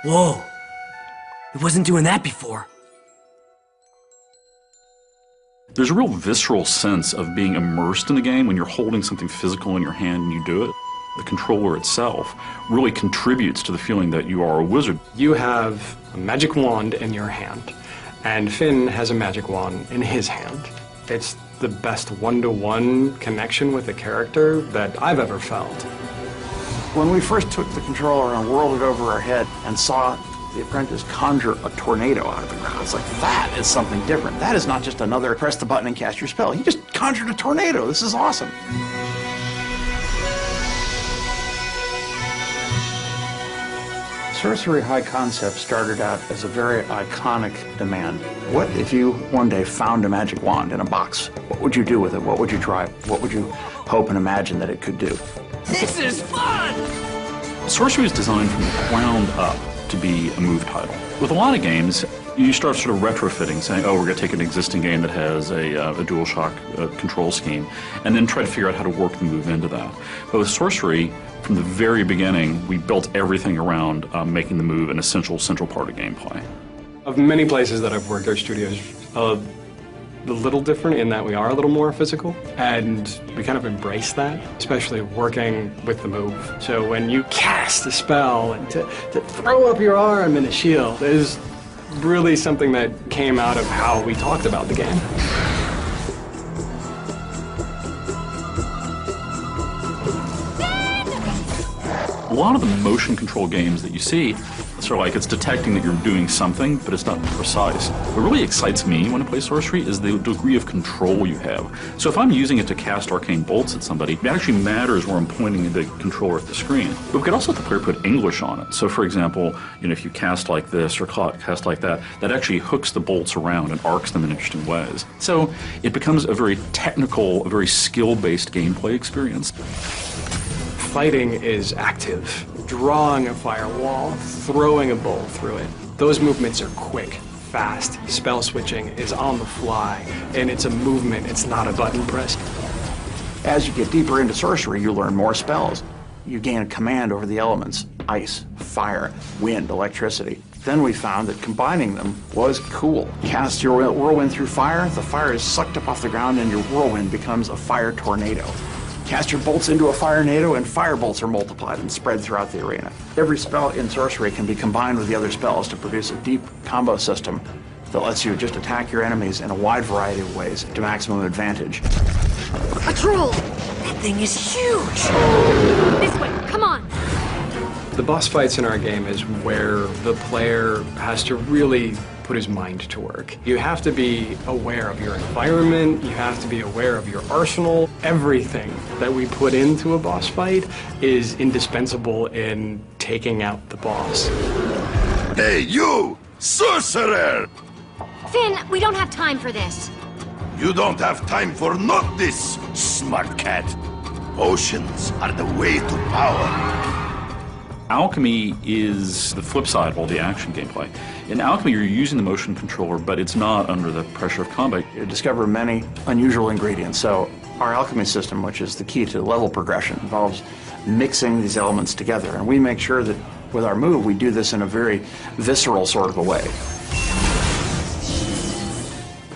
Whoa! It wasn't doing that before. There's a real visceral sense of being immersed in the game when you're holding something physical in your hand and you do it. The controller itself really contributes to the feeling that you are a wizard. You have a magic wand in your hand, and Finn has a magic wand in his hand. It's the best one-to-one connection with a character that I've ever felt. When we first took the controller and whirled it over our head and saw the apprentice conjure a tornado out of the ground, it's like, that is something different. That is not just another press the button and cast your spell. He just conjured a tornado. This is awesome. Sorcery High Concept started out as a very iconic demand. What if you one day found a magic wand in a box? What would you do with it? What would you try? What would you hope and imagine that it could do? This is fun! Sorcery is designed from the ground up to be a move title. With a lot of games, you start sort of retrofitting, saying, oh, we're going to take an existing game that has a DualShock control scheme, and then try to figure out how to work the move into that. But with Sorcery, from the very beginning, we built everything around making the move an essential central part of gameplay. Of many places that I've worked, our studio's a little different in that we are a little more physical, and we kind of embrace that, especially working with the move. So when you cast a spell and to throw up your arm in a shield is really something that came out of how we talked about the game. A lot of the motion control games that you see, sort of like it's detecting that you're doing something, but it's not precise. What really excites me when I play Sorcery is the degree of control you have. So if I'm using it to cast arcane bolts at somebody, it actually matters where I'm pointing the controller at the screen. But we could also let the player put English on it. So for example, if you cast like this or cast like that, that actually hooks the bolts around and arcs them in interesting ways. So it becomes a very technical, a very skill-based gameplay experience. Fighting is active. Drawing a firewall, throwing a bolt through it. Those movements are quick, fast. Spell switching is on the fly, and it's a movement, it's not a button press. As you get deeper into Sorcery, you learn more spells. You gain a command over the elements: ice, fire, wind, electricity. Then we found that combining them was cool. Cast your whirlwind through fire, the fire is sucked up off the ground and your whirlwind becomes a fire tornado. Cast your bolts into a fire-nado and fire bolts are multiplied and spread throughout the arena. Every spell in Sorcery can be combined with the other spells to produce a deep combo system that lets you just attack your enemies in a wide variety of ways to maximum advantage. A troll! That thing is huge! This way, come on! The boss fights in our game is where the player has to really put his mind to work. You have to be aware of your environment, you have to be aware of your arsenal. Everything that we put into a boss fight is indispensable in taking out the boss. Hey, you! Sorcerer! Finn, we don't have time for this. You don't have time for not this, smart cat. Potions are the way to power. Alchemy is the flip side of all the action gameplay. In Alchemy, you're using the motion controller, but it's not under the pressure of combat. You discover many unusual ingredients. So our alchemy system, which is the key to level progression, involves mixing these elements together. And we make sure that with our move, we do this in a very visceral sort of a way.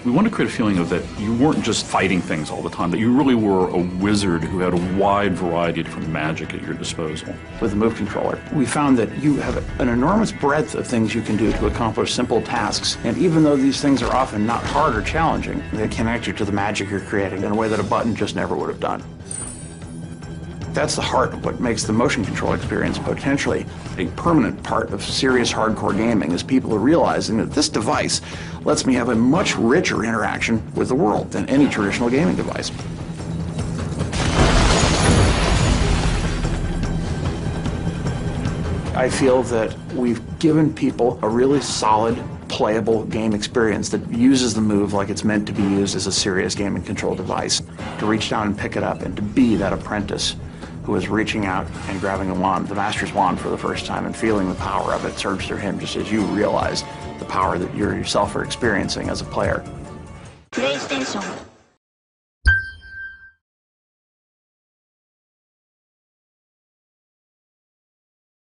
We want to create a feeling of that you weren't just fighting things all the time, that you really were a wizard who had a wide variety of different magic at your disposal. With the move controller, we found that you have an enormous breadth of things you can do to accomplish simple tasks. And even though these things are often not hard or challenging, they connect you to the magic you're creating in a way that a button just never would have done. That's the heart of what makes the motion control experience potentially a permanent part of serious hardcore gaming, is people are realizing that this device lets me have a much richer interaction with the world than any traditional gaming device. I feel that we've given people a really solid, playable game experience that uses the move like it's meant to be used as a serious gaming control device, to reach down and pick it up and to be that apprentice who is reaching out and grabbing a wand, the master's wand, for the first time and feeling the power of it surge through him, just as you realize the the power that you yourself are experiencing as a player. PlayStation